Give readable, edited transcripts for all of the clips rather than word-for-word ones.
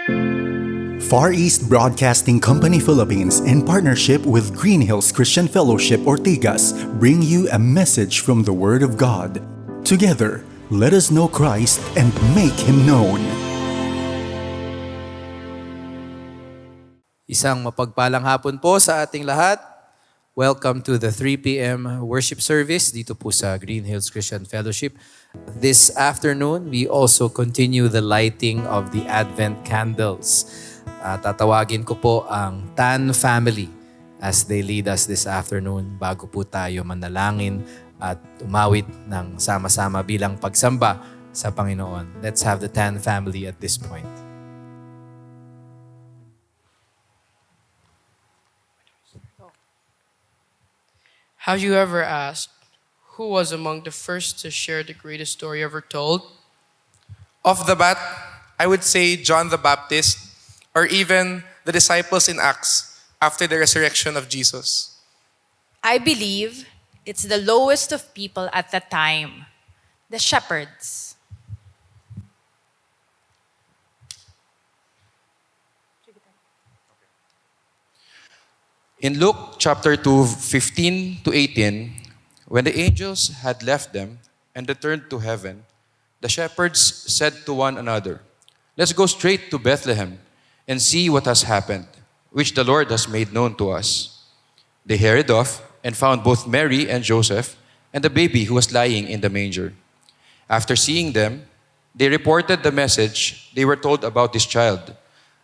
Far East Broadcasting Company Philippines, in partnership with Green Hills Christian Fellowship Ortigas, bring you a message from the Word of God. Together, let us know Christ and make Him known. Isang mapagpalang hapon po sa ating lahat. Welcome to the 3 p.m. worship service dito po sa Green Hills Christian Fellowship. This afternoon, we also continue the lighting of the Advent candles. Tatawagin ko po ang Tan family as they lead us this afternoon bago po tayo manalangin at umawit ng sama-sama bilang pagsamba sa Panginoon. Let's have the Tan family at this point. Have you ever asked, who was among the first to share the greatest story ever told? Off the bat, I would say John the Baptist, or even the disciples in Acts after the resurrection of Jesus. I believe it's the lowest of people at that time, the shepherds. In Luke chapter 2, 15 to 18, when the angels had left them and returned to heaven, the shepherds said to one another, "Let's go straight to Bethlehem and see what has happened, which the Lord has made known to us." They hurried off and found both Mary and Joseph and the baby who was lying in the manger. After seeing them, they reported the message they were told about this child,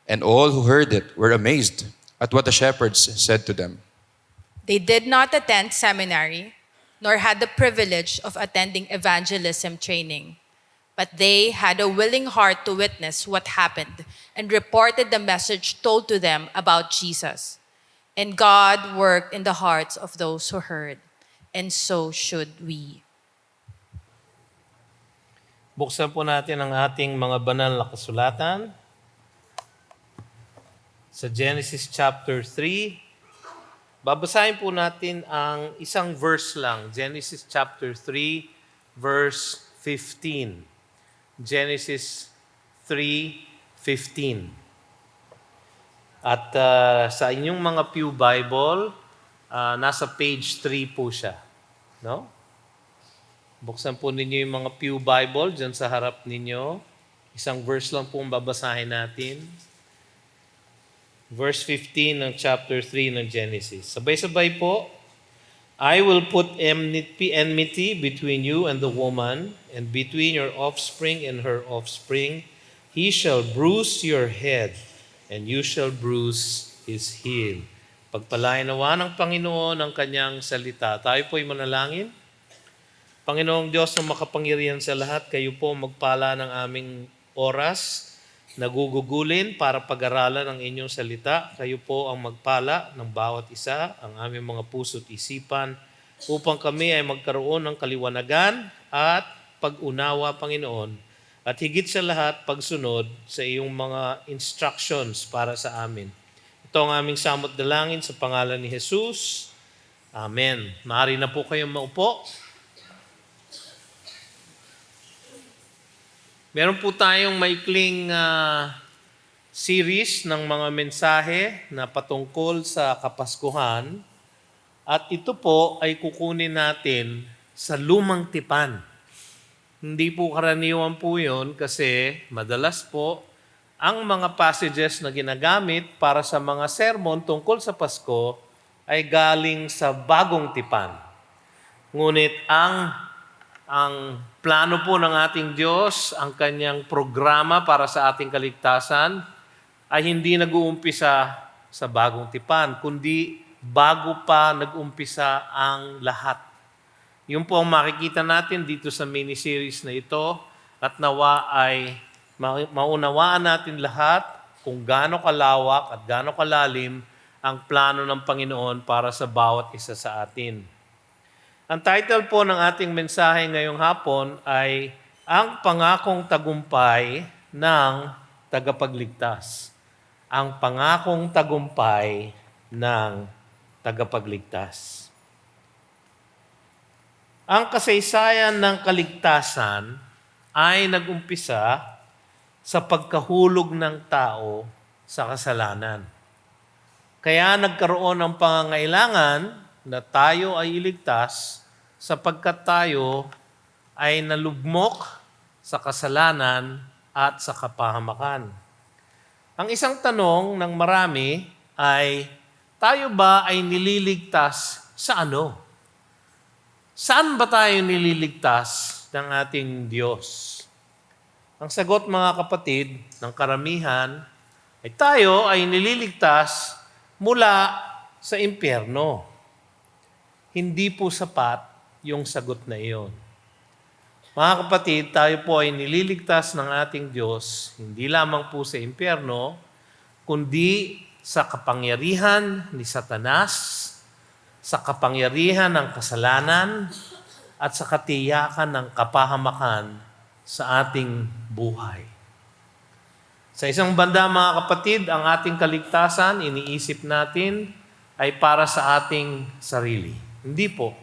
and all who heard it were amazed at what the shepherds said to them. They did not attend seminary, nor had the privilege of attending evangelism training. But they had a willing heart to witness what happened and reported the message told to them about Jesus. And God worked in the hearts of those who heard, and so should we. Buksan po natin ang ating mga banal na kasulatan. Sa Genesis chapter 3, babasahin po natin ang isang verse lang. Genesis chapter 3, verse 15. Genesis 3:15. At sa inyong mga Pew Bible, nasa page 3 po siya. No? Buksan po ninyo yung mga Pew Bible dyan sa harap ninyo. Isang verse lang po ang babasahin natin. Verse 15 ng chapter 3 ng Genesis. Sabay-sabay po. I will put enmity between you and the woman, and between your offspring and her offspring. He shall bruise your head, and you shall bruise his heel. Pagpalain nawa ng Panginoon ang kanyang salita. Tayo po'y manalangin. Panginoong Diyos na makapangyarihan sa lahat, kayo po magpala ng aming oras, nagugugulin para pag-aralan ang inyong salita. Kayo po ang magpala ng bawat isa, ang aming mga puso't isipan, upang kami ay magkaroon ng kaliwanagan at pag-unawa, Panginoon. At higit sa lahat, pagsunod sa iyong mga instructions para sa amin. Ito ang aming samot dalangin sa pangalan ni Jesus. Amen. Maaari na po kayong maupo. Meron po tayong maikling series ng mga mensahe na patungkol sa Kapaskuhan. At ito po ay kukunin natin sa lumang tipan. Hindi po karaniwan po yun kasi madalas po ang mga passages na ginagamit para sa mga sermon tungkol sa Pasko ay galing sa bagong tipan. Ngunit ang plano po ng ating Diyos, ang kanyang programa para sa ating kaligtasan ay hindi nag-uumpisa sa bagong tipan, kundi bago pa nag-umpisa ang lahat. Yun po ang makikita natin dito sa mini-series na ito at nawa ay maunawaan natin lahat kung gaano kalawak at gaano kalalim ang plano ng Panginoon para sa bawat isa sa atin. Ang title po ng ating mensahe ngayong hapon ay Ang Pangakong Tagumpay ng Tagapagligtas. Ang Pangakong Tagumpay ng Tagapagligtas. Ang kasaysayan ng kaligtasan ay nag-umpisa sa pagkahulog ng tao sa kasalanan. Kaya nagkaroon ng pangangailangan na tayo ay iligtas sapagkat tayo ay nalugmok sa kasalanan at sa kapahamakan. Ang isang tanong ng marami ay, tayo ba ay nililigtas sa ano? Saan ba tayo nililigtas ng ating Diyos? Ang sagot, mga kapatid, ng karamihan ay tayo ay nililigtas mula sa impyerno. Hindi po sapat yung sagot na iyon. Mga kapatid, tayo po ay nililigtas ng ating Diyos, hindi lamang po sa impyerno, kundi sa kapangyarihan ni Satanas, sa kapangyarihan ng kasalanan, at sa katiyakan ng kapahamakan sa ating buhay. Sa isang banda, mga kapatid, ang ating kaligtasan, iniisip natin, ay para sa ating sarili. Hindi po.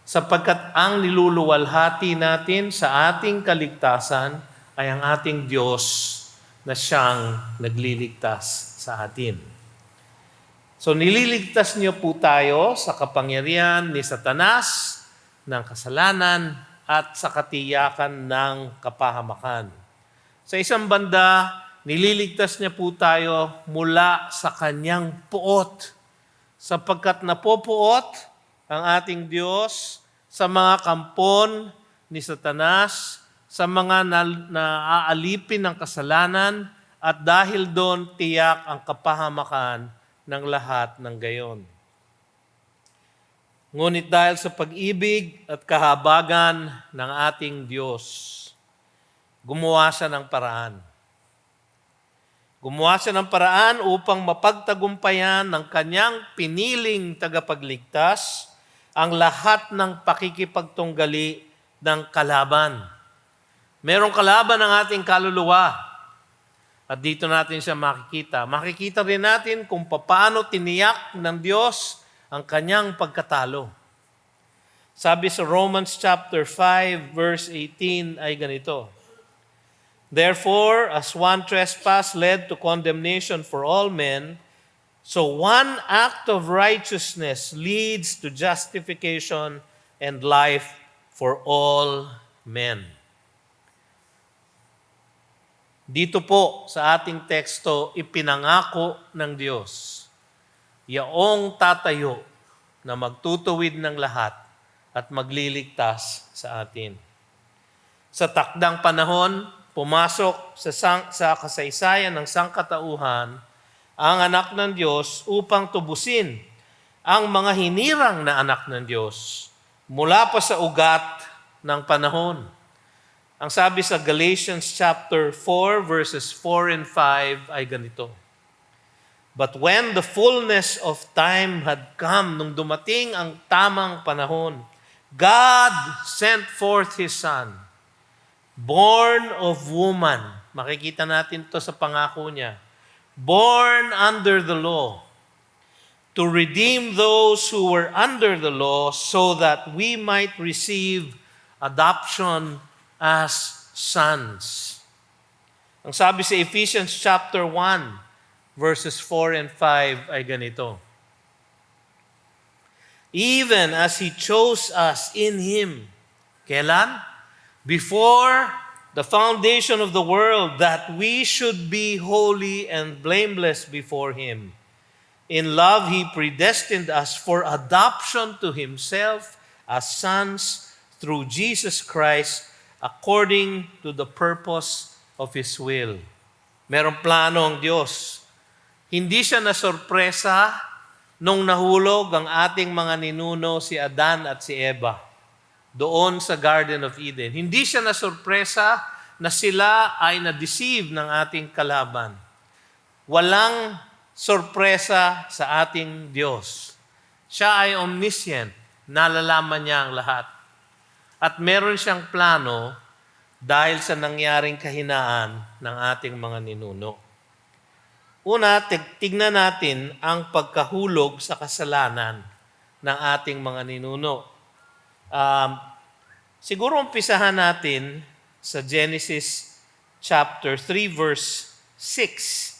Sapagkat ang niluluwalhati natin sa ating kaligtasan ay ang ating Diyos na siyang nagliligtas sa atin. So nililigtas niyo po tayo sa kapangyarihan ni Satanas, ng kasalanan, at sa katiyakan ng kapahamakan. Sa isang banda, nililigtas niya po tayo mula sa kanyang puot, sapagkat napopuot ang ating Diyos sa mga kampon ni Satanas, sa mga naaalipin ng kasalanan, at dahil doon tiyak ang kapahamakan ng lahat ng gayon. Ngunit dahil sa pag-ibig at kahabagan ng ating Diyos, gumawa siya ng paraan. Gumawa siya ng paraan upang mapagtagumpayan ng kanyang piniling tagapagligtas ang lahat ng pakikipagtunggali ng kalaban. Merong kalaban ang ating kaluluwa. At dito natin siya makikita. Makikita rin natin kung paano tiniyak ng Diyos ang kanyang pagkatalo. Sabi sa Romans chapter 5 verse 18 ay ganito, "Therefore, as one trespass led to condemnation for all men, so one act of righteousness leads to justification and life for all men." Dito po sa ating teksto, ipinangako ng Diyos, yaong tatayo na magtutuwid ng lahat at magliligtas sa atin. Sa takdang panahon, pumasok sa kasaysayan ng sangkatauhan ang anak ng Diyos upang tubusin ang mga hinirang na anak ng Diyos mula pa sa ugat ng panahon. Ang sabi sa Galatians chapter 4 verses 4 and 5 ay ganito, "But when the fullness of time had come," nung dumating ang tamang panahon, "God sent forth His Son, born of woman." Makikita natin to sa pangako niya. "Born under the law, to redeem those who were under the law, so that we might receive adoption as sons." Ang sabi sa Ephesians chapter 1, verses 4 and 5 ay ganito, "Even as He chose us in Him." Kailan? "Before the foundation of the world, that we should be holy and blameless before Him. In love, He predestined us for adoption to Himself as sons through Jesus Christ, according to the purpose of His will." Merong plano ang Diyos. Hindi siya nasorpresa nung nahulog ang ating mga ninuno si Adan at si Eva doon sa Garden of Eden. Hindi siya nasorpresa na sila ay na-deceive ng ating kalaban. Walang sorpresa sa ating Diyos. Siya ay omniscient. Nalalaman niya ang lahat. At meron siyang plano dahil sa nangyaring kahinaan ng ating mga ninuno. Una, tignan natin ang pagkahulog sa kasalanan ng ating mga ninuno. Siguro umpisahan natin sa Genesis chapter 3, verse 6.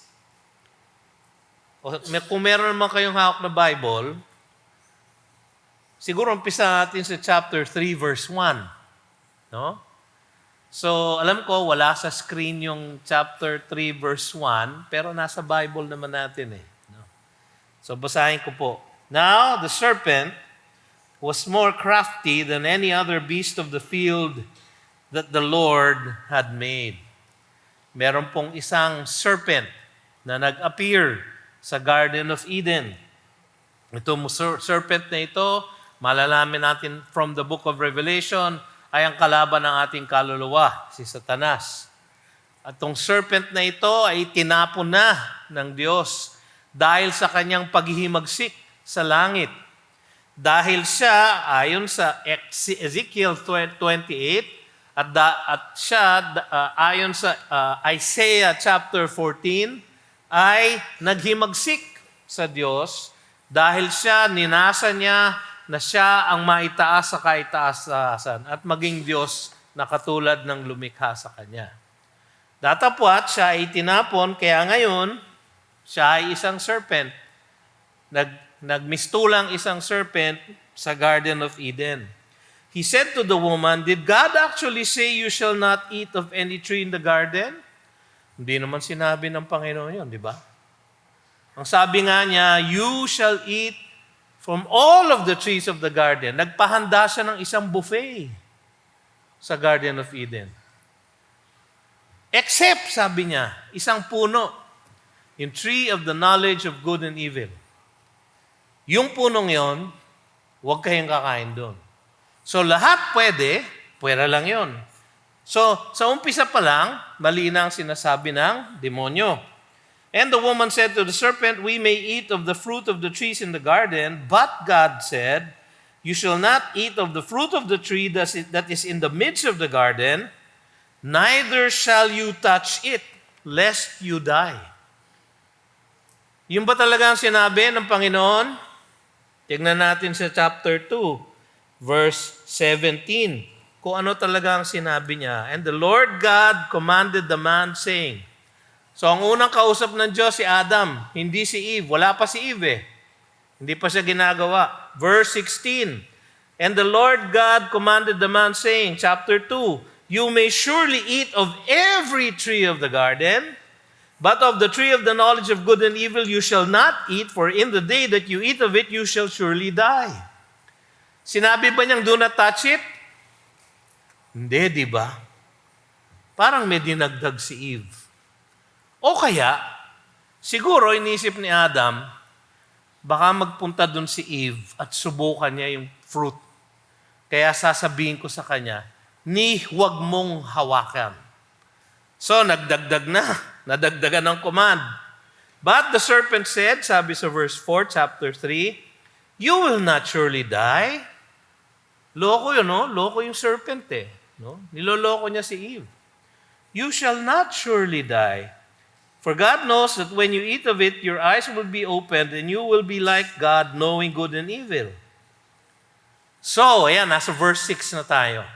Kung meron naman kayong hawak na Bible, siguro umpisa natin sa chapter 3, verse 1. No? So, alam ko, wala sa screen yung chapter 3, verse 1, pero nasa Bible naman natin eh. No? So, basahin ko po. Now, the serpent was more crafty than any other beast of the field that the Lord had made. Meron pong isang serpent na nag-appear sa Garden of Eden. Itong serpent na ito, malalaman natin from the book of Revelation, ay ang kalaban ng ating kaluluwa, si Satanas. At itong serpent na ito ay tinapon na ng Diyos dahil sa kanyang paghihimagsik sa langit. Dahil siya, ayon sa Ezekiel 28, at siya, ayon sa Isaiah chapter 14, ay naghimagsik sa Diyos dahil siya, ninasa niya na siya ang maitaas sa kaitaasan at maging Diyos na katulad ng lumikha sa Kanya. Datapwat, siya ay tinapon, kaya ngayon, siya ay isang serpent. Nagmistulang isang serpent sa Garden of Eden. He said to the woman, "Did God actually say you shall not eat of any tree in the garden?" Hindi naman sinabi ng Panginoon yun, di ba? Ang sabi nga niya, "You shall eat from all of the trees of the garden." Nagpahanda siya ng isang buffet sa Garden of Eden. Except, sabi niya, isang puno, yung tree of the knowledge of good and evil. Yung punong yon, huwag kayong kakain doon. So lahat pwera lang yon. So sa umpisa pa lang, mali na ang sinasabi ng demonyo. And the woman said to the serpent, "We may eat of the fruit of the trees in the garden, but God said, you shall not eat of the fruit of the tree that is in the midst of the garden, neither shall you touch it, lest you die." Yung ba talaga ang sinabi ng Panginoon? Tignan natin sa chapter 2, verse 17. Kung ano talaga ang sinabi niya. And the Lord God commanded the man saying, so ang unang kausap ng Diyos si Adam, hindi si Eve. Wala pa si Eve eh. Hindi pa siya ginagawa. Verse 16. And the Lord God commanded the man saying, chapter 2, you may surely eat of every tree of the garden, but of the tree of the knowledge of good and evil you shall not eat, for in the day that you eat of it, you shall surely die. Sinabi ba niyang do not touch it? Hindi, di ba? Parang may dinagdag si Eve. O kaya, siguro inisip ni Adam, baka magpunta dun si Eve at subukan niya yung fruit. Kaya sasabihin ko sa kanya, huwag mong hawakan. So, nagdagdag na. Nadagdagan ng command. But the serpent said, sabi sa verse 4, chapter 3, you will not surely die. Loko yun, no? Loko yung serpent eh. No? Niloloko niya si Eve. You shall not surely die. For God knows that when you eat of it, your eyes will be opened and you will be like God, knowing good and evil. So, ayan, nasa verse 6 na tayo.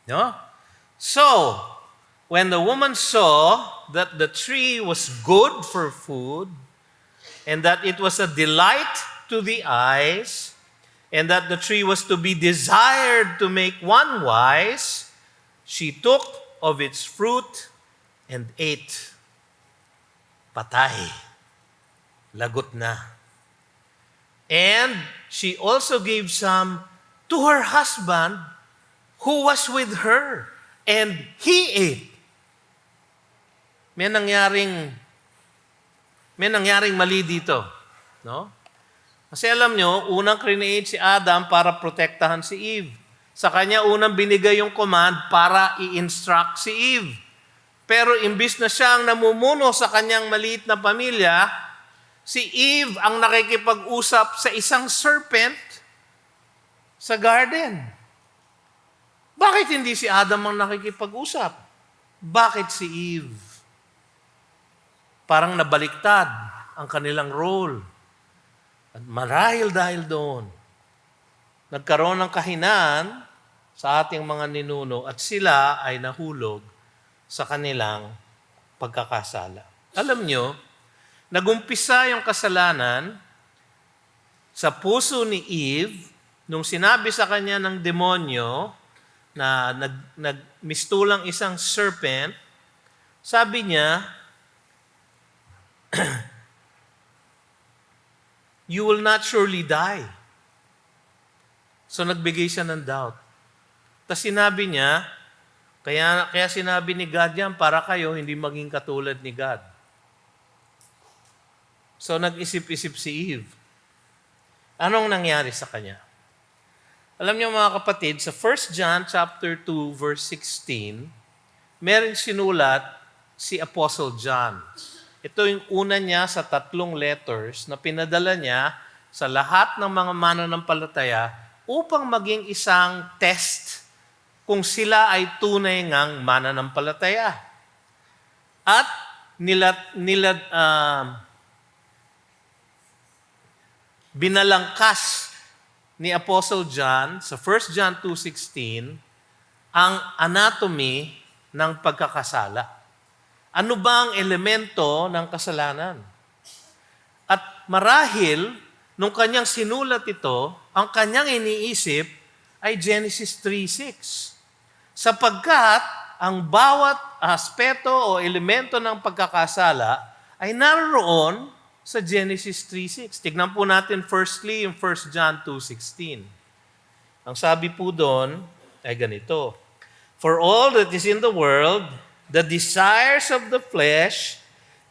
No? So, when the woman saw that the tree was good for food, and that it was a delight to the eyes, and that the tree was to be desired to make one wise, she took of its fruit and ate. Patay. Lagot na. And she also gave some to her husband who was with her, and he ate. May nangyaring mali dito, no? Kasi alam nyo, unang create si Adam para protektahan si Eve. Sa kanya unang binigay yung command para i-instruct si Eve. Pero imbis na siya ang namumuno sa kanyang maliit na pamilya, si Eve ang nakikipag-usap sa isang serpent sa garden. Bakit hindi si Adam ang nakikipag-usap? Bakit si Eve? Parang nabaliktad ang kanilang role. At marahil dahil doon, nagkaroon ng kahinaan sa ating mga ninuno at sila ay nahulog sa kanilang pagkakasala. Alam nyo, nagumpisa yung kasalanan sa puso ni Eve nung sinabi sa kanya ng demonyo na nagmistulang isang serpent. Sabi niya, you will not surely die. So nagbigay siya ng doubt. Tapos sinabi niya, kaya sinabi ni God yan, para kayo hindi maging katulad ni God. So nag-isip-isip si Eve. Anong nangyari sa kanya? Alam niyo mga kapatid, sa 1 John chapter 2 verse 16, meron sinulat si Apostle John. Ito yung una niya sa 3 letters na pinadala niya sa lahat ng mga mananampalataya upang maging isang test kung sila ay tunay ngang mananampalataya. At binalangkas ni Apostle John sa 1 John 2:16 ang anatomy ng pagkakasala. Ano ba ang elemento ng kasalanan? At marahil, nung kanyang sinulat ito, ang kanyang iniisip ay Genesis 3:6. Sapagkat ang bawat aspeto o elemento ng pagkakasala ay naroon sa Genesis 3:6. Tignan po natin firstly yung 1 John 2:16. Ang sabi po doon ay ganito, for all that is in the world, the desires of the flesh,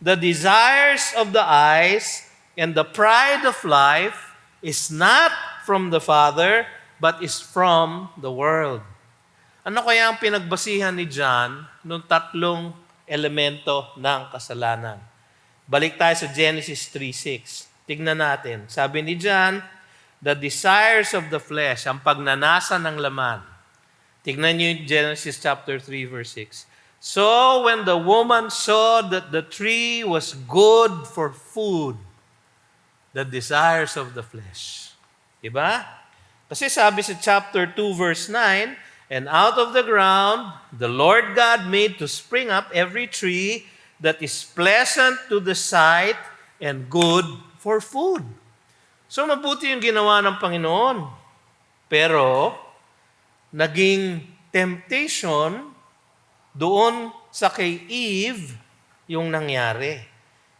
the desires of the eyes, and the pride of life is not from the Father, but is from the world. Ano kaya ang pinagbasihan ni John nung 3 elemento ng kasalanan? Balik tayo sa Genesis 3:6. Tignan natin. Sabi ni John, the desires of the flesh, ang pagnanasa ng laman. Tignan niyo yung Genesis chapter 3 verse 6. So when the woman saw that the tree was good for food, the desires of the flesh. Diba? Kasi sabi sa chapter 2 verse 9, and out of the ground, the Lord God made to spring up every tree that is pleasant to the sight and good for food. So mabuti yung ginawa ng Panginoon. Pero, naging temptation doon sa kay Eve yung nangyari.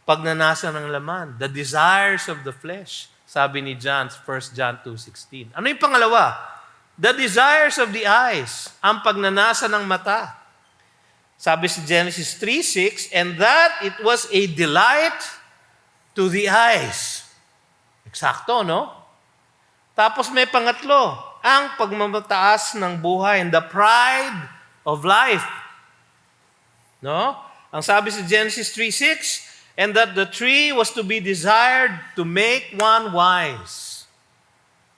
Pagnanasa ng laman, the desires of the flesh. Sabi ni John, 1 John 2:16. Ano yung pangalawa? The desires of the eyes, ang pagnanasa ng mata. Sabi sa Genesis 3:6, and that it was a delight to the eyes. Eksakto, no? Tapos may pangatlo, ang pagmamataas ng buhay and the pride of life. No? Ang sabi sa Genesis 3:6, and that the tree was to be desired to make one wise.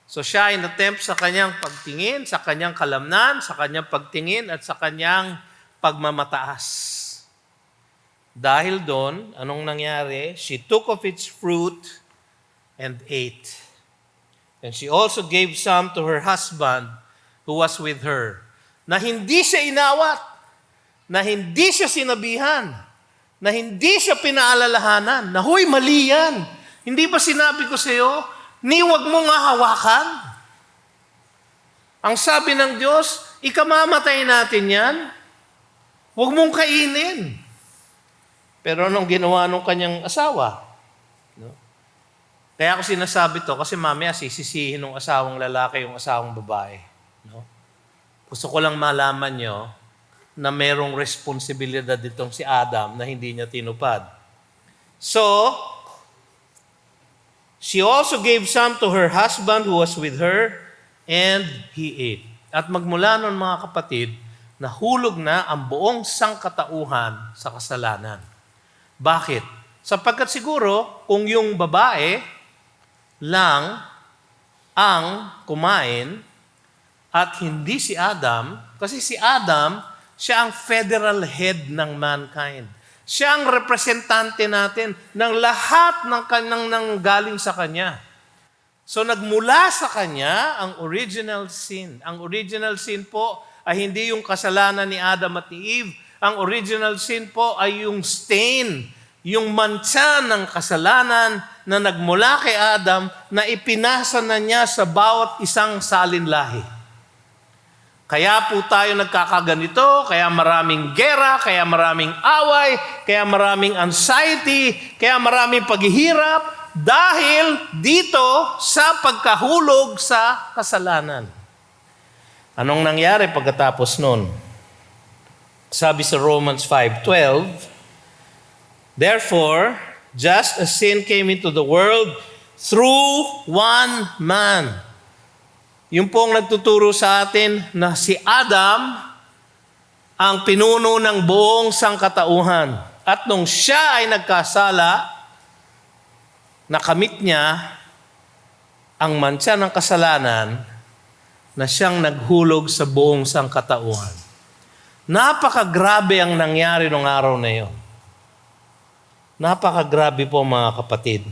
So siya ay natempt sa kanyang pagtingin, sa kanyang kalamnan, sa kanyang pagtingin, at sa kanyang pagmamataas. Dahil doon, anong nangyari? She took of its fruit and ate. And she also gave some to her husband who was with her. Na hindi siya inawat, na hindi siya sinabihan, na hindi siya pinaalalahanan, na huy, mali yan. Hindi ba sinabi ko sa iyo, ni wag mo nga hawakan? Ang sabi ng Diyos, ikamamatay natin yan. Huwag mong kainin. Pero anong ginawa nung kanyang asawa? No? Kaya ako sinasabi to kasi mamaya sisisihin ng asawang lalaki yung asawang babae. No? Gusto ko lang malaman nyo na merong responsibilidad ditong si Adam na hindi niya tinupad. So, she also gave some to her husband who was with her, and he ate. At magmula nun mga kapatid, nahulog na ang buong sangkatauhan sa kasalanan. Bakit? Sapagkat siguro, kung yung babae lang ang kumain at hindi si Adam, kasi si Adam, siya ang federal head ng mankind. Siya ang representante natin ng lahat ng galing sa Kanya. So nagmula sa Kanya ang original sin. Ang original sin po ay hindi yung kasalanan ni Adam at ni Eve. Ang original sin po ay yung stain, yung mancha ng kasalanan na nagmula kay Adam na ipinasa na niya sa bawat isang salinlahi. Kaya po tayo nagkakaganito, kaya maraming gera, kaya maraming away, kaya maraming anxiety, kaya maraming paghihirap, dahil dito sa pagkahulog sa kasalanan. Anong nangyari pagkatapos nun? Sabi sa Romans 5:12, therefore, just as sin came into the world through one man. Yung pong nagtuturo sa atin na si Adam ang pinuno ng buong sangkatauhan. At nung siya ay nagkasala, nakamit niya ang mantsa ng kasalanan na siyang naghulog sa buong sangkatauhan. Napakagrabe ang nangyari nung araw na iyon. Napakagrabe po mga kapatid.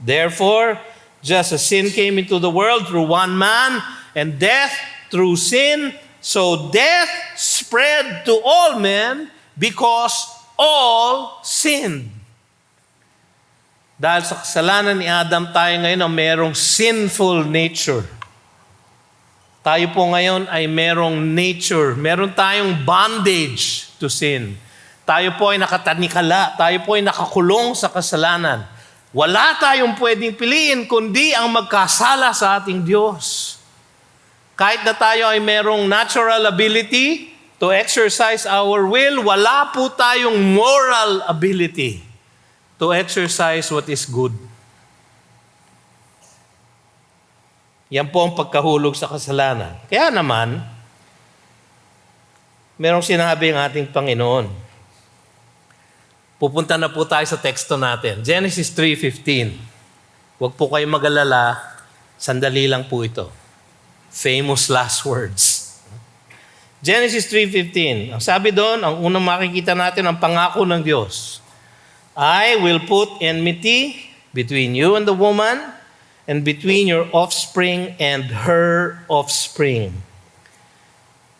Therefore, just as sin came into the world through one man, and death through sin, so death spread to all men because all sinned. Dahil sa kasalanan ni Adam, tayo ngayon ang merong sinful nature. Tayo po ngayon ay merong nature. Meron tayong bondage to sin. Tayo po ay nakatanikala. Tayo po ay nakakulong sa kasalanan. Wala tayong pwedeng piliin kundi ang magkasala sa ating Diyos. Kahit na tayo ay merong natural ability to exercise our will, wala po tayong moral ability to exercise what is good. Yan po ang pagkahulog sa kasalanan. Kaya naman, merong sinabi ang ating Panginoon. Pupunta na po tayo sa teksto natin. Genesis 3:15. Huwag po kayong mag-alala, sandali lang po ito. Famous last words. Genesis 3:15. Ang sabi doon, ang unang makikita natin ang pangako ng Diyos. I will put enmity between you and the woman, and between your offspring and her offspring.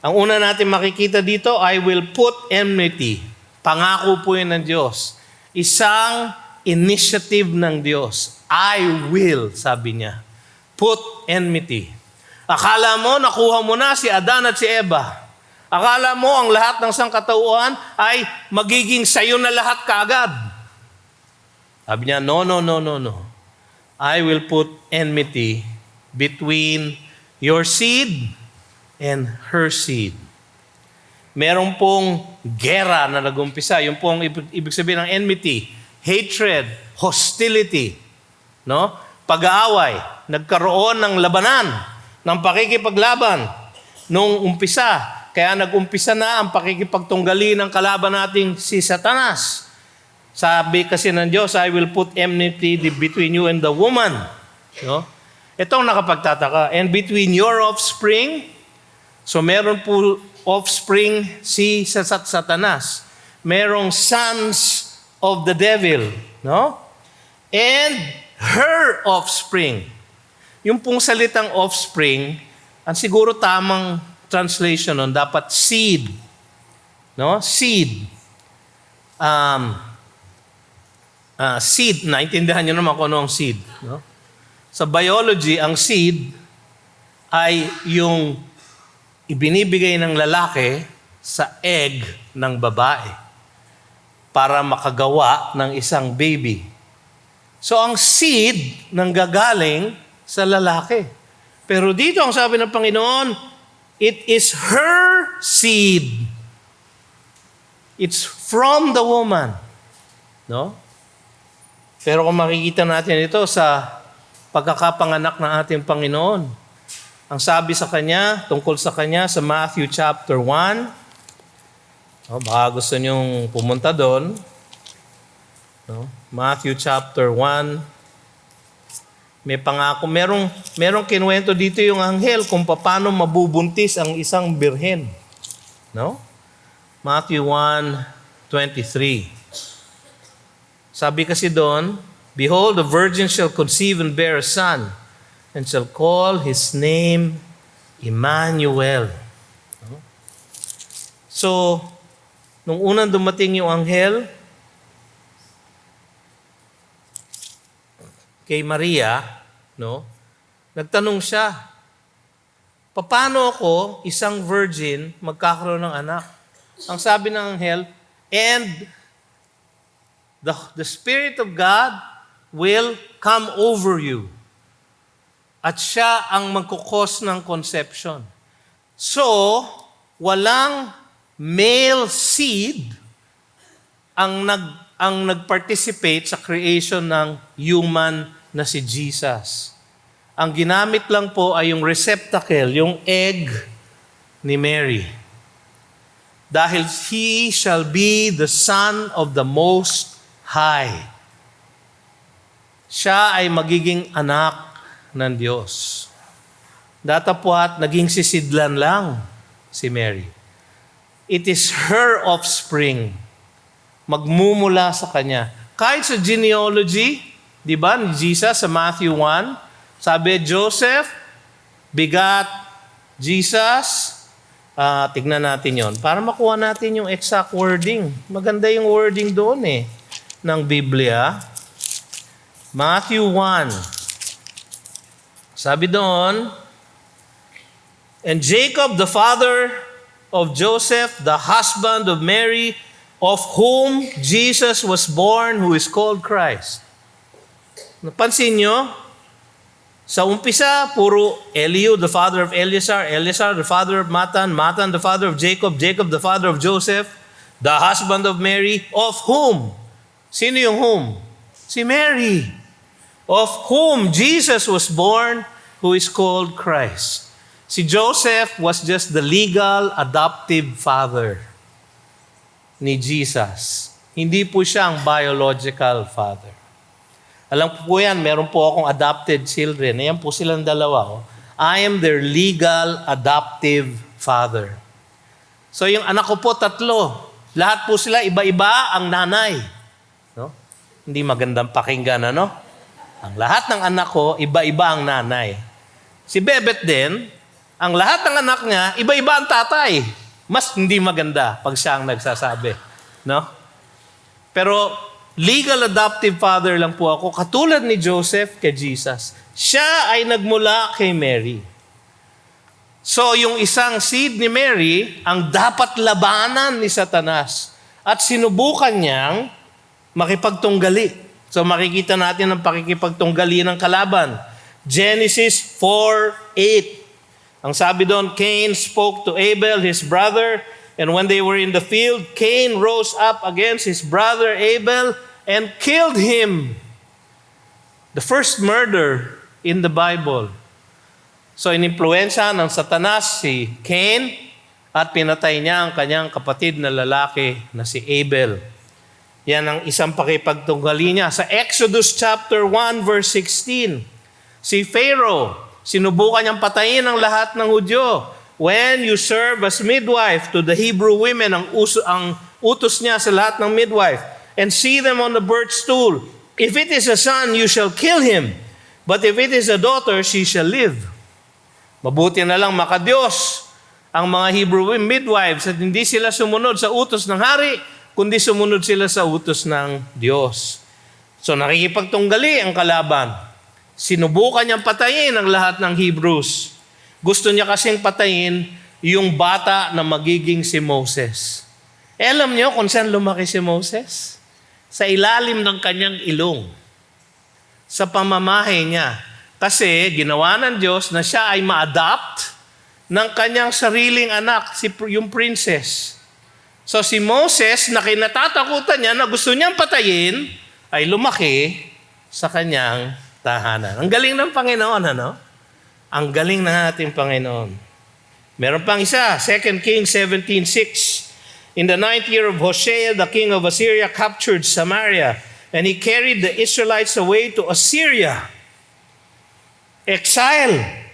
Ang una natin makikita dito, I will put enmity. Pangako po yun ng Diyos. Isang initiative ng Diyos. I will, sabi niya. Put enmity. Akala mo, nakuha mo na si Adan at si Eva. Akala mo, ang lahat ng sangkatauhan ay magiging sayo na lahat kaagad. Sabi niya, no. I will put enmity between your seed and her seed. Merong pong gera na nagumpisa. Yung pong ibig sabihin ng enmity, hatred, hostility, no? Pag-aaway, nagkaroon ng labanan, ng pakikipaglaban nung umpisa. Kaya nag-umpisa na ang pakikipagtunggali ng kalaban nating si Satanas. Sabi kasi ng Diyos, I will put enmity between you and the woman. No? Itong nakapagtataka. And between your offspring, so meron po offspring si Satanas. Merong sons of the devil. No? And her offspring. Yung pong salitang offspring, ang siguro tamang translation nun, dapat seed. No? Seed. Seed, naintindihan nyo naman kung ano ang seed. No? Sa biology, ang seed ay yung ibinibigay ng lalaki sa egg ng babae para makagawa ng isang baby. So ang seed nanggagaling sa lalaki. Pero dito ang sabi ng Panginoon, it is her seed. It's from the woman. No? Pero kung makikita natin ito sa pagkakapanganak ng ating Panginoon, ang sabi sa Kanya, tungkol sa Kanya, sa Matthew chapter 1, baka gusto niyong pumunta doon, no? Matthew chapter 1, may pangako, merong kinuwento dito yung anghel kung paano mabubuntis ang isang birhen. No? Matthew 1:23. Sabi kasi doon, behold, the virgin shall conceive and bear a son, and shall call his name Emmanuel. So, Nung unang dumating yung anghel kay Maria, no? Nagtanong siya, paano ako, isang virgin, magkakaroon ng anak? Ang sabi ng anghel, and the Spirit of God will come over you. At siya ang magkukos ng conception. So, walang male seed ang nag-participate sa creation ng human na si Jesus. Ang ginamit lang po ay yung receptacle, yung egg ni Mary. Dahil he shall be the Son of the Most High. Siya ay magiging anak ng Diyos. Datapwat, naging sisidlan lang si Mary. It is her offspring. Magmumula sa kanya. Kahit sa genealogy, di ba, ni Jesus sa Matthew 1, sabi, Joseph bigat Jesus. Tignan natin yon para makuha natin yung exact wording. Maganda yung wording doon ng Biblia. Matthew 1. Sabi doon, and Jacob, the father of Joseph, the husband of Mary, of whom Jesus was born, who is called Christ. Napansin nyo? Sa umpisa, puro Eliud, the father of Eleazar, Eleazar, the father of Matan, Matan, the father of Jacob, Jacob, the father of Joseph, the husband of Mary, of whom? Sino yung whom? Si Mary. Of whom Jesus was born, who is called Christ. Si Joseph was just the legal adoptive father ni Jesus. Hindi po siya ang biological father. Alam po yan, meron po akong adopted children. Ayan po silang dalawa. I am their legal adoptive father. So yung anak ko po, 3. Lahat po sila, iba-iba ang nanay. No? Hindi magandang pakinggan, ano? Ang lahat ng anak ko, iba-iba ang nanay. Si Bebet din, ang lahat ng anak niya, iba-iba ang tatay. Mas hindi maganda pag siya ang nagsasabi. No? Pero legal adoptive father lang po ako, katulad ni Joseph kay Jesus. Siya ay nagmula kay Mary. So yung isang seed ni Mary, ang dapat labanan ni Satanas. At sinubukan niyang makipagtunggali. So makikita natin ang pakikipagtunggali ng kalaban. Genesis 4:8. Ang sabi doon, Cain spoke to Abel, his brother, and when they were in the field, Cain rose up against his brother Abel and killed him. The first murder in the Bible. So inimpluwensya ng Satanas si Cain at pinatay niya ang kanyang kapatid na lalaki na si Abel. Yan ang isang pakipagtunggali niya. Sa Exodus chapter 1 verse 16, si Pharaoh, sinubukan niyang patayin ang lahat ng Hudyo. When you serve as midwife to the Hebrew women, ang utos niya sa lahat ng midwife, and see them on the birth stool. If it is a son, you shall kill him. But if it is a daughter, she shall live. Mabuti na lang makadiyos ang mga Hebrew midwives at hindi sila sumunod sa utos ng hari, kundi sumunod sila sa utos ng Diyos. So nakikipagtunggali ang kalaban. Sinubukan niyang patayin ang lahat ng Hebrews. Gusto niya kasing patayin yung bata na magiging si Moses. Alam niyo kung saan lumaki si Moses? Sa ilalim ng kanyang ilong. Sa pamamahay niya. Kasi ginawa ng Diyos na siya ay ma-adopt ng kanyang sariling anak, yung princess. So si Moses, na kinatatakutan niya na gusto niyang patayin, ay lumaki sa kanyang tahanan. Ang galing ng Panginoon, ano? Ang galing ng ating Panginoon. Meron pang isa, 2 Kings 17:6. In the 9th year of Hosea, the king of Assyria captured Samaria, and he carried the Israelites away to Assyria. Exile.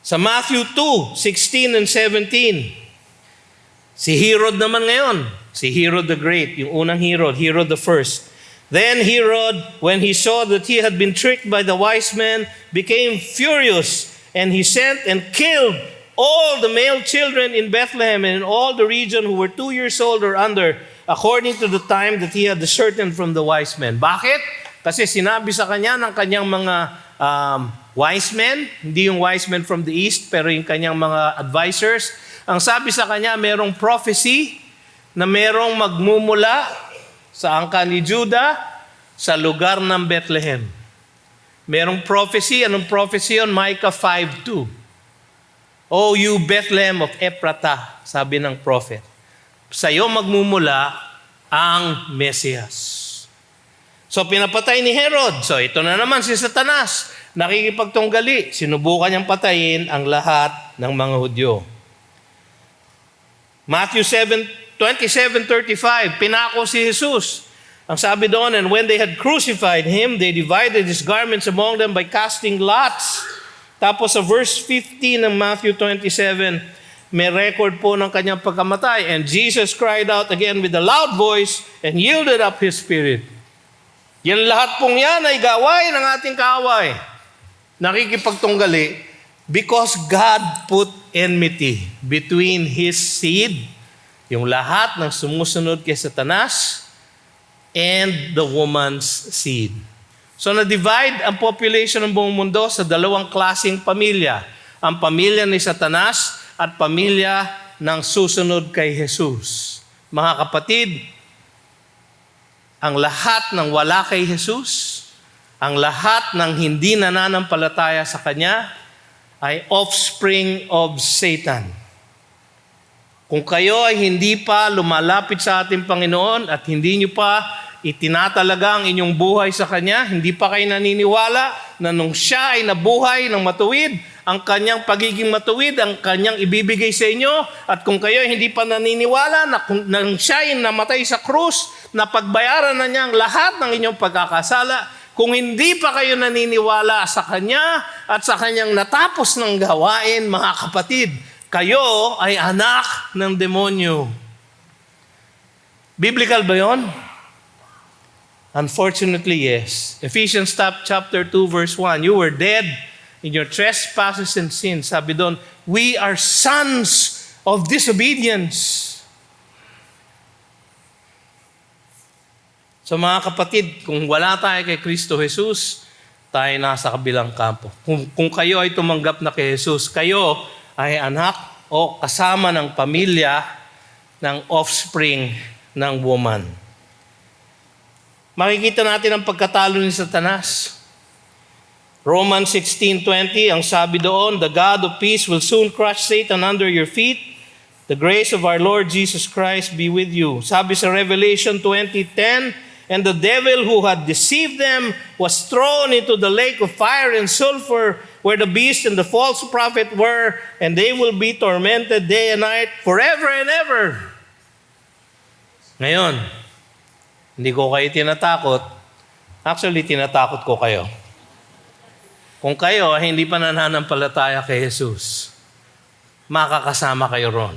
Sa Matthew 2:16 and 17. Si Herod naman ngayon, si Herod the Great, yung unang Herod, Herod the First. Then Herod, when he saw that he had been tricked by the wise men, became furious, and he sent and killed all the male children in Bethlehem and in all the region who were 2 years old or under, according to the time that he had ascertained from the wise men. Bakit? Kasi sinabi sa kanya ng kanyang mga wise men, hindi yung wise men from the east, pero yung kanyang mga advisors. Ang sabi sa kanya, merong prophecy na merong magmumula sa angkan ni Judah sa lugar ng Bethlehem. Merong prophecy. Anong prophecy yun? Micah 5:2. O you Bethlehem of Ephratah, sabi ng prophet, sa iyo magmumula ang Mesias. So pinapatay ni Herod. So ito na naman si Satanas. Nakikipagtunggali. Sinubukan niyang patayin ang lahat ng mga Hudyo. Matthew 27:35, pinako si Jesus. Ang sabi doon, and when they had crucified him, they divided his garments among them by casting lots. Tapos sa verse 15 ng Matthew 27, may record po ng kanyang pagkamatay. And Jesus cried out again with a loud voice and yielded up his spirit. Yan lahat pong yan ay gawain ng ating kaaway. Nakikipagtunggali because God put enmity between his seed, yung lahat ng sumusunod kay Satanas, and the woman's seed. So na-divide ang population ng buong mundo sa dalawang klaseng pamilya. Ang pamilya ni Satanas at pamilya ng susunod kay Jesus. Mga kapatid, ang lahat ng wala kay Jesus, ang lahat ng hindi nananampalataya sa Kanya, ay offspring of Satan. Kung kayo ay hindi pa lumalapit sa ating Panginoon at hindi nyo pa itinatalaga ang inyong buhay sa Kanya, hindi pa kayo naniniwala na nung siya ay nabuhay ng matuwid, ang kanyang pagiging matuwid, ang kanyang ibibigay sa inyo, at kung kayo ay hindi pa naniniwala na nung siya ay namatay sa krus, na pagbayaran na niya ang lahat ng inyong pagkakasala, kung hindi pa kayo naniniwala sa Kanya at sa Kanyang natapos ng gawain, mga kapatid, kayo ay anak ng demonyo. Biblical ba yun? Unfortunately, yes. Ephesians chapter 2 verse 1, you were dead in your trespasses and sins. Sabi doon, we are sons of disobedience. So mga kapatid, kung wala tayo kay Kristo Jesus, tayo nasa kabilang kampo. Kung kayo ay tumanggap na kay Jesus, kayo ay anak o kasama ng pamilya ng offspring ng woman. Makikita natin ang pagkatalo ni Satanas. Romans 16:20, ang sabi doon, the God of peace will soon crush Satan under your feet. The grace of our Lord Jesus Christ be with you. Sabi sa Revelation 20:10, and the devil who had deceived them was thrown into the lake of fire and sulfur, where the beast and the false prophet were, and they will be tormented day and night forever and ever. Ngayon, hindi ko kayo tinatakot. Actually, tinatakot ko kayo. Kung kayo ay hindi pa nananampalataya kay Jesus, makakasama kayo ron.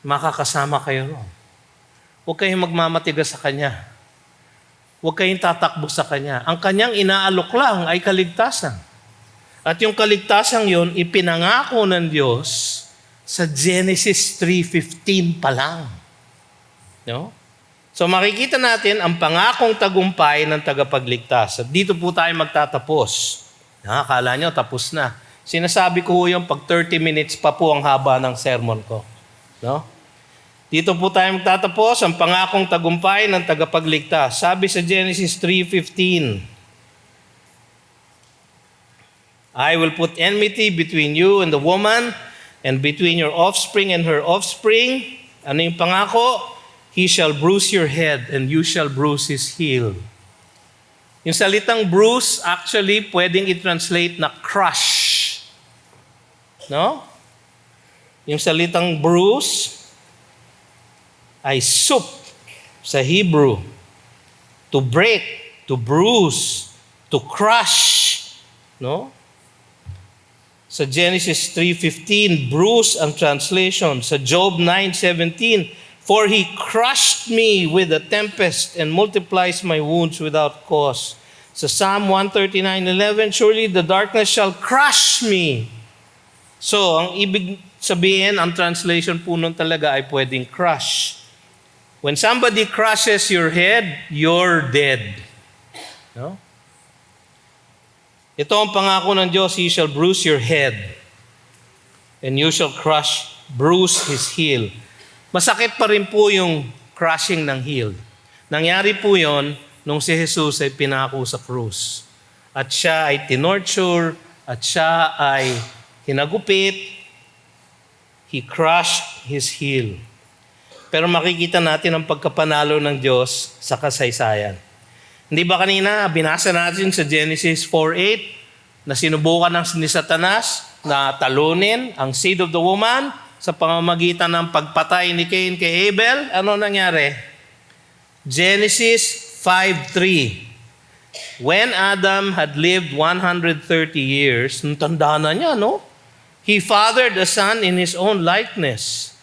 Makakasama kayo ron. Huwag kayong magmamatigas sa Kanya. Huwag kayong tatakbo sa Kanya. Ang Kanyang inaalok lang ay kaligtasan. At yung kaligtasan yon ipinangako ng Diyos sa Genesis 3:15 pa lang. No? So makikita natin ang pangakong tagumpay ng tagapagligtas. At dito po tayo magtatapos. Akala nyo tapos na. Sinasabi ko yung pag 30 minutes pa po ang haba ng sermon ko. No? Dito po tayo magtatapos ang pangakong tagumpay ng tagapagligtas. Sabi sa Genesis 3:15, I will put enmity between you and the woman, and between your offspring and her offspring. Ano yung pangako? He shall bruise your head, and you shall bruise his heel. Yung salitang bruise, actually, pwedeng i-translate na crush. No? Yung salitang bruise ay sup sa Hebrew. To break, to bruise, to crush. No? Sa Genesis 3:15, bruise ang translation. Sa Job 9:17, for he crushed me with a tempest and multiplies my wounds without cause. Sa Psalm 139:11, surely the darkness shall crush me. So, ang ibig sabihin, ang translation po nun talaga ay pwedeng crush. When somebody crushes your head, you're dead. No? Ito ang pangako ng Diyos, He shall bruise your head, and you shall bruise His heel. Masakit pa rin po yung crushing ng heel. Nangyari po yon nung si Jesus ay pinako sa krus. At siya ay tinorture, at siya ay hinagupit. He crushed His heel. Pero makikita natin ang pagkapanalo ng Diyos sa kasaysayan. Hindi ba kanina, binasa natin sa Genesis 4:8 na sinubukan ni Satanas na talunin ang seed of the woman sa pamamagitan ng pagpatay ni Cain kay Abel? Ano nangyari? Genesis 5:3. When Adam had lived 130 years, tanda na niya, no? He fathered a son in his own likeness,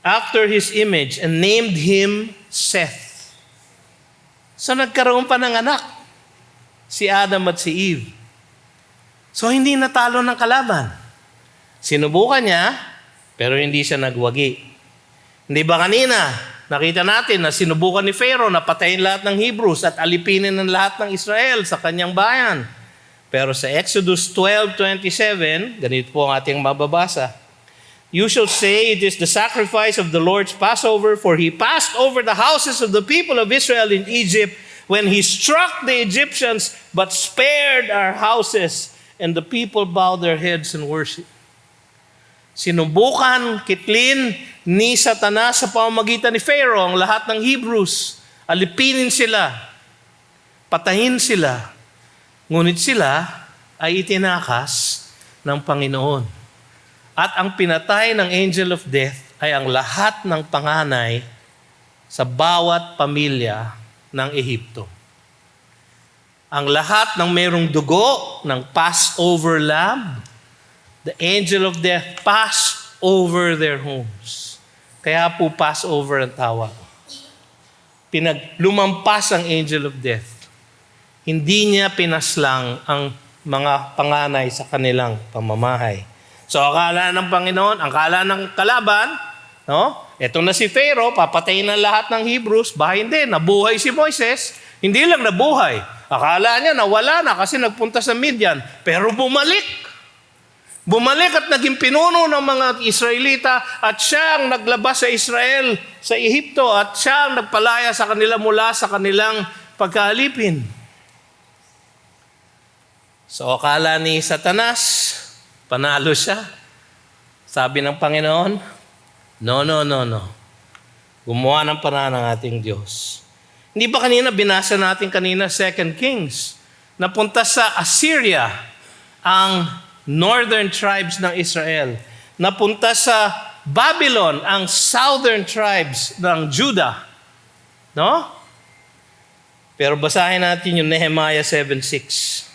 after his image, and named him Seth. So nagkaroon pa ng anak, si Adam at si Eve. So hindi natalo ng kalaban. Sinubukan niya, pero hindi siya nagwagi. Hindi ba kanina, nakita natin na sinubukan ni Pharaoh na patayin lahat ng Hebrews at alipinin ng lahat ng Israel sa kanyang bayan. Pero sa Exodus 12:27, ganito po ang ating mababasa. You shall say, it is the sacrifice of the Lord's Passover, for He passed over the houses of the people of Israel in Egypt when He struck the Egyptians, but spared our houses, and the people bowed their heads in worship. Sinubukan, kitlin ni Satanas sa pamamagitan ni Pharaoh ang lahat ng Hebrews. Alipinin sila, patayin sila. Ngunit sila ay itinakas ng Panginoon. At ang pinatay ng angel of death ay ang lahat ng panganay sa bawat pamilya ng Ehipto. Ang lahat ng mayroong dugo ng Passover lamb, the angel of death passed over their homes. Kaya po Passover ang tawag. Lumampas ang angel of death. Hindi niya pinaslang ang mga panganay sa kanilang pamamahay. So akala ng Panginoon, akala ng kalaban, no? Ito na si Pharaoh, papatayin ng lahat ng Hebrews. Hindi, nabuhay si Moises. Hindi lang nabuhay. Akala niya nawala na kasi nagpunta sa Midian. Pero bumalik. Bumalik at naging pinuno ng mga Israelita at siya ang naglabas sa Israel, sa Ehipto, at siya ang nagpalaya sa kanila mula sa kanilang pagkaalipin. So akala ni Satanas, panalo siya. Sabi ng Panginoon, no. Gumawa ng paraan ng ating Diyos. Hindi ba kanina, binasa natin kanina 2 Kings, napunta sa Assyria ang northern tribes ng Israel. Napunta sa Babylon ang southern tribes ng Judah. No? Pero basahin natin yung Nehemiah 7:6.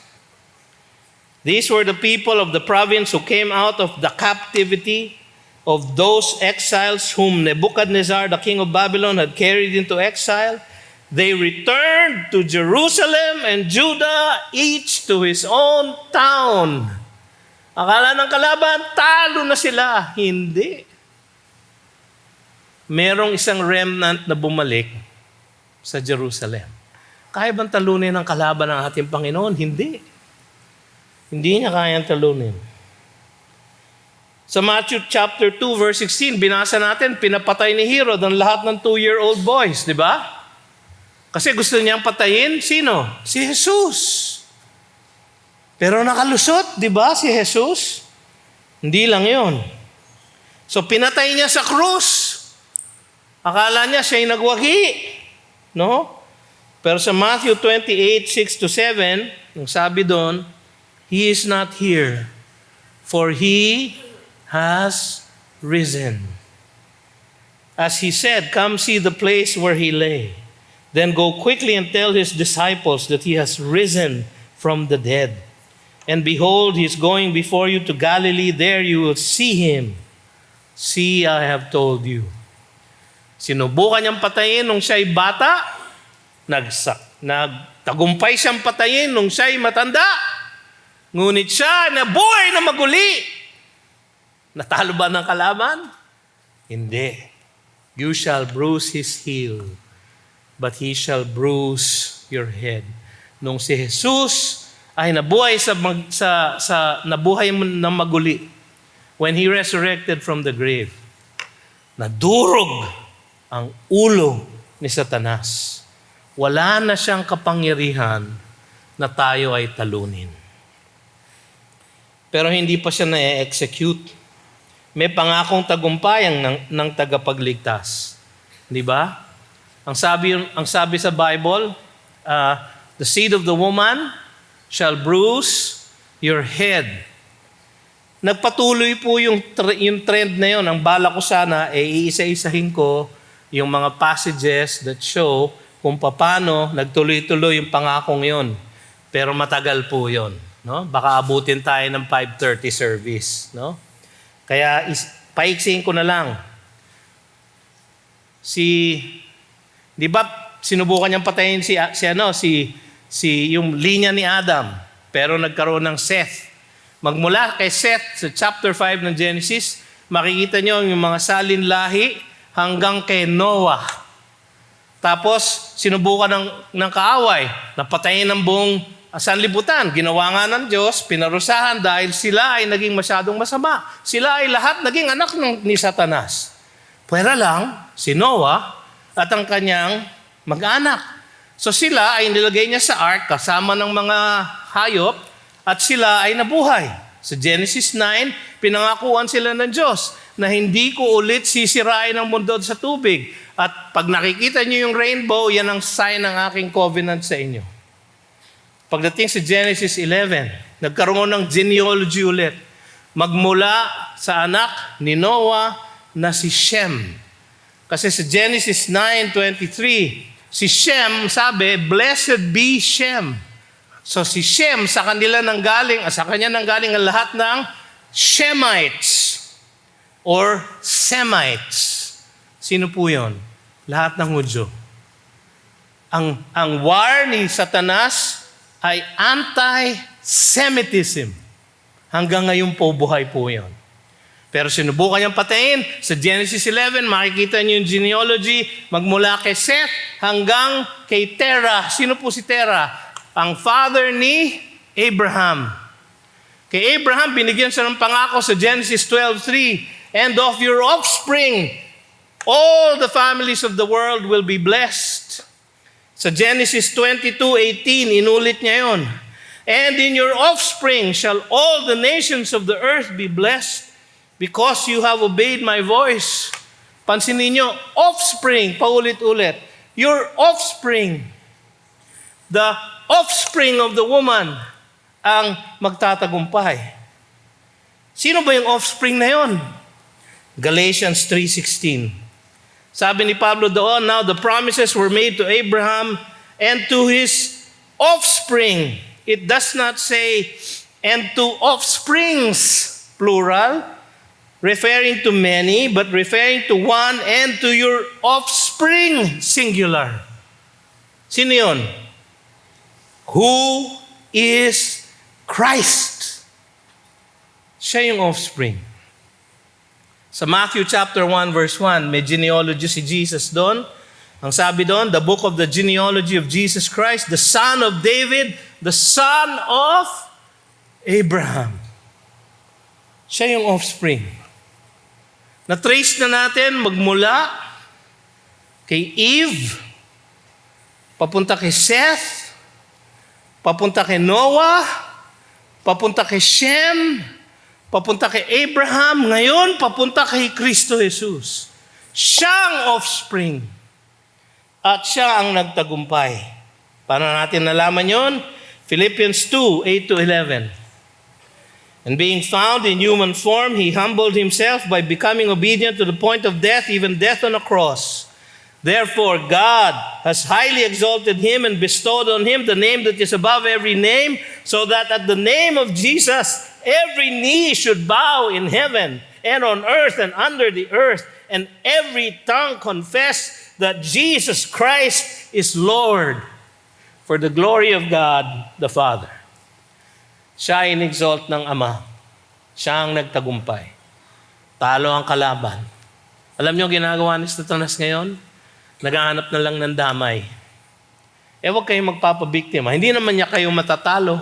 These were the people of the province who came out of the captivity of those exiles whom Nebuchadnezzar, the king of Babylon, had carried into exile. They returned to Jerusalem and Judah, each to his own town. Akala ng kalaban, talo na sila. Hindi. Merong isang remnant na bumalik sa Jerusalem. Kaya bang talunin ng kalaban ng ating Panginoon? Hindi. Hindi niya kayang talunin. Sa Matthew chapter 2 verse 16, binasa natin, pinapatay ni Herod ang lahat ng 2-year-old boys, di ba? Kasi gusto niyang patayin, sino? Si Jesus. Pero nakalusot, di ba, si Jesus? Hindi lang yon. So pinatay niya sa krus. Akala niya siya'y nagwagi. No? Pero sa Matthew 28:6-7, ang sabi doon, He is not here, for He has risen. As He said, come see the place where He lay. Then go quickly and tell His disciples that He has risen from the dead. And behold, He is going before you to Galilee. There you will see Him. See, I have told you. Sinubukan niyang patayin nung siya'y bata. Nagtagumpay siyang patayin nung siya'y matanda. Ngunit siya nabuhay na maguli. Natalo ba ng kalaban? Hindi. You shall bruise his heel, but he shall bruise your head. Nung si Jesus ay nabuhay nabuhay ng maguli, when he resurrected from the grave, nadurog ang ulo ni Satanas. Wala na siyang kapangyarihan na tayo ay talunin. Pero hindi pa siya na-execute. May pangakong tagumpay ng tagapagligtas. Di ba? Ang sabi sa Bible, the seed of the woman shall bruise your head. Nagpatuloy po yung trend na yun. Ang bala ko sana, iisa-isahin ko yung mga passages that show kung paano nagtuloy-tuloy yung pangakong yun. Pero matagal po yun. No? Baka abutin tayo ng 5:30 service. No? Kaya paiksihin ko na lang. Di ba sinubukan niyang patayin yung linya ni Adam, pero nagkaroon ng Seth. Magmula kay Seth sa chapter 5 ng Genesis, makikita niyo yung mga salin lahi hanggang kay Noah. Tapos sinubukan ng kaaway, napatayin ng buong sanlibutan. Ginawa nga ng Diyos, pinarusahan dahil sila ay naging masyadong masama. Sila ay lahat naging anak ni Satanas. Pwera lang, si Noah at ang kanyang mag-anak. So sila ay nilagay niya sa ark kasama ng mga hayop at sila ay nabuhay. Sa Genesis 9, pinangakuan sila ng Diyos na hindi ko ulit sisirain ang mundo sa tubig. At pag nakikita niyo yung rainbow, yan ang sign ng aking covenant sa inyo. Pagdating sa Genesis 11, nagkaroon ng genealogy ulit. Magmula sa anak ni Noah na si Shem. Kasi sa Genesis 9:23, si Shem, sabi, blessed be Shem. So si Shem, sa kanya nanggaling ang lahat ng Shemites or Semites. Sino po yun? Lahat ng Hudyo. Ang war ni Satanas ay anti-Semitism. Hanggang ngayon po, buhay po yun. Pero sinubukan niyang patayin. Sa Genesis 11, makikita niyo yung genealogy magmula kay Seth hanggang kay Terah. Sino po si Terah? Ang father ni Abraham. Kay Abraham, binigyan siya ng pangako sa Genesis 12:3, and of your offspring, all the families of the world will be blessed. Sa Genesis 22:18, inulit niya yun. And in your offspring shall all the nations of the earth be blessed, because you have obeyed my voice. Pansinin niyo, offspring, paulit-ulit. Your offspring. The offspring of the woman ang magtatagumpay. Sino ba yung offspring na yon? Galatians 3:16. Sabi ni Pablo doon, now the promises were made to Abraham and to his offspring. It does not say, and to offsprings, plural, referring to many, but referring to one, and to your offspring, singular. Sino yun? Who is Christ? Siya yung offspring. Sa Matthew chapter 1 verse 1, may genealogy si Jesus doon. Ang sabi doon, the book of the genealogy of Jesus Christ, the son of David, the son of Abraham. Siya yung offspring. Na-trace na natin magmula kay Eve, papunta kay Seth, papunta kay Noah, papunta kay Shem, papunta kay Abraham, ngayon papunta kay Kristo Jesus. Siya ang offspring. At siya ang nagtagumpay. Paano natin nalaman yon? Philippians 2:8-11. And being found in human form, he humbled himself by becoming obedient to the point of death, even death on a cross. Therefore, God has highly exalted him and bestowed on him the name that is above every name, so that at the name of Jesus, every knee should bow in heaven and on earth and under the earth, and every tongue confess that Jesus Christ is Lord, for the glory of God the Father. Siya in-exalt ng Ama. Siya ang nagtagumpay. Talo ang kalaban. Alam niyo ang ginagawa ni Satanas ngayon? Naghahanap na lang ng damay. Huwag kayong magpapabiktima. Hindi naman niya kayo matatalo.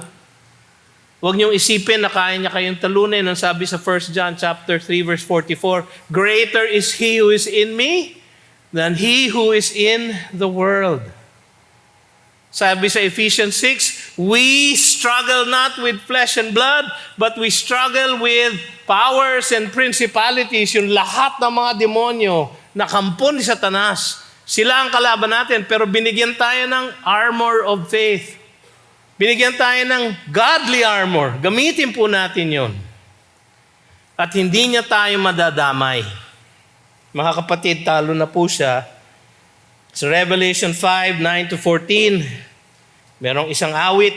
Huwag niyong isipin na kaya niya kayong talunin. Ang sabi sa 1 John chapter 3 verse 44, greater is He who is in me than he who is in the world. Sabi sa Ephesians 6, we struggle not with flesh and blood, but we struggle with powers and principalities, yung lahat ng mga demonyo na kampo ni Satanas. Sila ang kalaban natin, pero binigyan tayo ng armor of faith. Binigyan tayo ng godly armor. Gamitin po natin yon. At hindi niya tayo madadamay. Mga kapatid, talo na po siya. Sa Revelation 5:9-14, merong isang awit,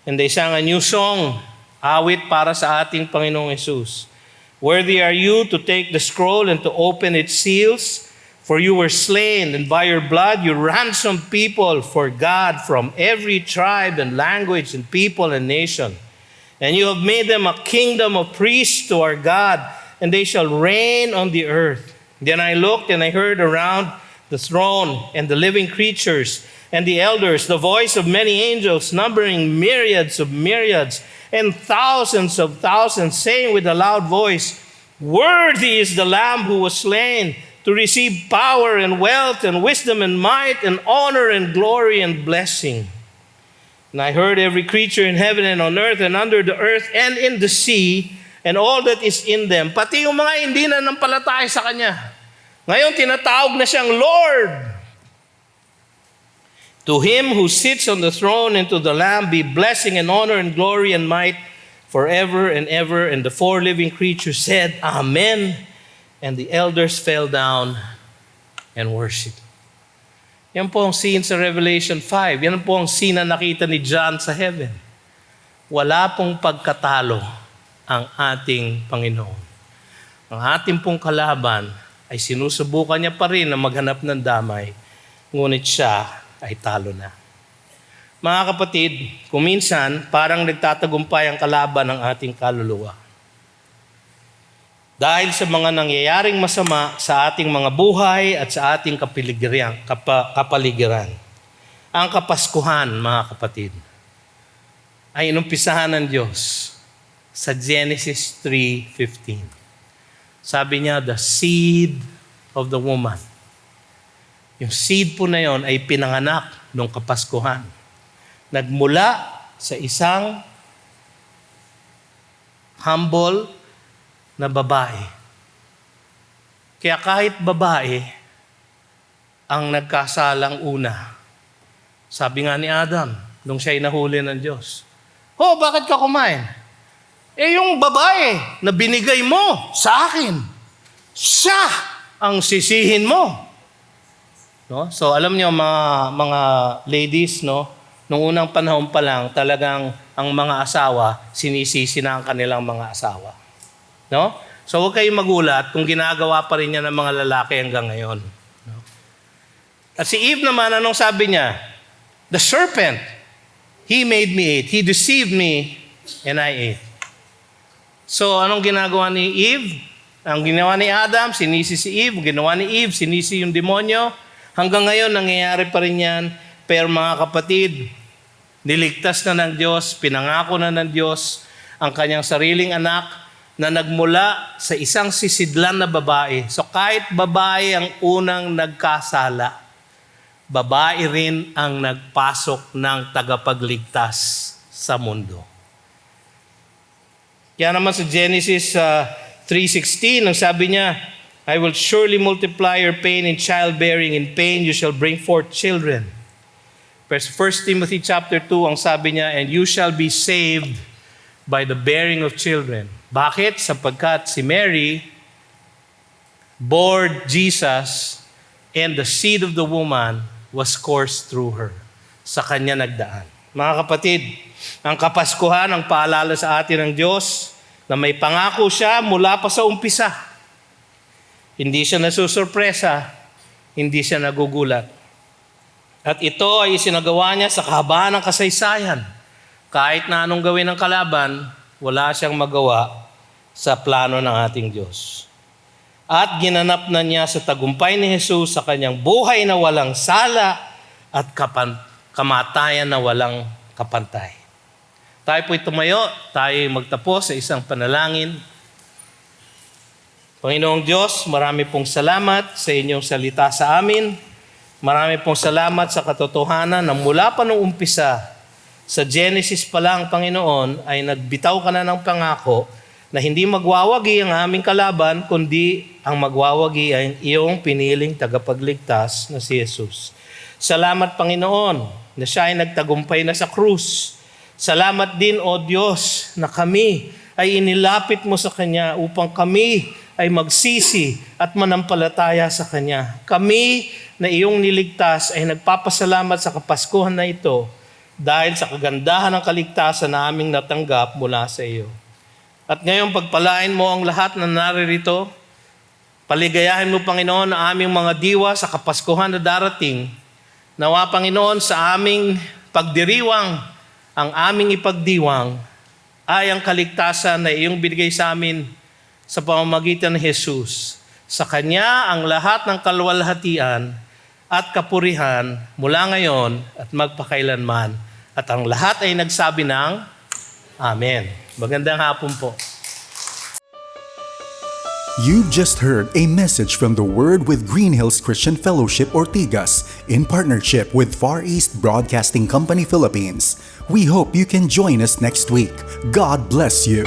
and they sang a new song, awit para sa ating Panginoong Yesus. Worthy are you to take the scroll and to open its seals, for you were slain, and by your blood you ransomed people for God from every tribe and language and people and nation. And you have made them a kingdom of priests to our God, and they shall reign on the earth. Then I looked and I heard around the throne and the living creatures and the elders, the voice of many angels, numbering myriads of myriads and thousands of thousands, saying with a loud voice, worthy is the Lamb who was slain to receive power and wealth and wisdom and might and honor and glory and blessing. And I heard every creature in heaven and on earth and under the earth and in the sea and all that is in them, pati yung mga hindi na nampalataya sa Kanya. Ngayon, tinatawag na siyang Lord. To Him who sits on the throne and to the Lamb be blessing and honor and glory and might forever and ever. And the four living creatures said, Amen. And the elders fell down and worshiped. Yan po ang scene sa Revelation 5. Yan po ang scene na nakita ni John sa heaven. Wala pong pagkatalo ang ating Panginoon. Ang ating pong kalaban ay sinusubukan niya pa rin na maghanap ng damay, ngunit siya ay talo na. Mga kapatid, kung minsan parang nagtatagumpay ang kalaban ng ating kaluluwa. Dahil sa mga nangyayaring masama sa ating mga buhay at sa ating kapaligiran. Ang Kapaskuhan, mga kapatid, ay inumpisahan ng Diyos sa Genesis 3:15. Sabi niya, the seed of the woman. Yung seed po na yon ay pinanganak nung Kapaskuhan. Nagmula sa isang humble na babae. Kaya kahit babae ang nagkasalang una, sabi nga ni Adam, nung siya'y nahuli ng Diyos, bakit ka kumain? Yung babae na binigay mo sa akin, siya ang sisihin mo. No? So alam niyo mga ladies, no, nung unang panahon pa lang, talagang ang mga asawa, sinisisi na ang kanilang mga asawa. No? So huwag kayong magulat kung ginagawa pa rin niya ng mga lalaki hanggang ngayon. No? At si Eve naman, anong sabi niya? The serpent, he made me eat. He deceived me and I ate. So anong ginagawa ni Eve? Ang ginawa ni Adam, sinisi si Eve. Ang ginawa ni Eve, sinisi yung demonyo. Hanggang ngayon, nangyayari pa rin yan. Pero mga kapatid, niligtas na ng Diyos, pinangako na ng Diyos ang kanyang sariling anak na nagmula sa isang sisidlan na babae. So kahit babae ang unang nagkasala, babae rin ang nagpasok ng tagapagligtas sa mundo. Kaya naman sa Genesis 3:16, ang sabi niya, I will surely multiply your pain in childbearing. In pain you shall bring forth children. Verse 1 Timothy chapter 2, ang sabi niya, and you shall be saved by the bearing of children. Bakit? Sapagkat si Mary bore Jesus and the seed of the woman was coursed through her. Sa kanya nagdaan. Mga kapatid, ang Kapaskuhan ang paalala sa atin ng Diyos na may pangako siya mula pa sa umpisa. Hindi siya nasusurpresa, hindi siya nagugulat. At ito ay isinagawa niya sa kahabaan ng kasaysayan. Kahit na anong gawin ng kalaban, wala siyang magawa sa plano ng ating Diyos. at ginanap na niya sa tagumpay ni Jesus sa kanyang buhay na walang sala at kamatayan na walang kapantay. Tayo po'y tumayo, tayo magtapos sa isang panalangin. Panginoong Diyos, marami pong salamat sa inyong salita sa amin. Marami pong salamat sa katotohanan na mula pa nung umpisa, sa Genesis pa lang, Panginoon, ay nagbitaw ka na ng pangako na hindi magwawagi ang aming kalaban, kundi ang magwawagi ay iyong piniling tagapagligtas na si Jesus. Salamat, Panginoon, na siya ay nagtagumpay na sa krus. Salamat din, O Diyos, na kami ay inilapit mo sa Kanya upang kami ay magsisi at manampalataya sa Kanya. Kami na iyong niligtas ay nagpapasalamat sa Kapaskuhan na ito dahil sa kagandahan ng kaligtasan na aming natanggap mula sa iyo. At ngayon pagpalain mo ang lahat na naririto, paligayahin mo, Panginoon, ang aming mga diwa sa Kapaskuhan na darating. Nawa, Panginoon, sa aming pagdiriwang, ang aming ipagdiwang ay ang kaligtasan na iyong binigay sa amin sa pamamagitan ng Jesus. Sa Kanya ang lahat ng kaluwalhatian at kapurihan mula ngayon at magpakailanman. At ang lahat ay nagsabi ng Amen. Magandang hapon po. You've just heard a message from the Word with Green Hills Christian Fellowship Ortigas in partnership with Far East Broadcasting Company Philippines. We hope you can join us next week. God bless you.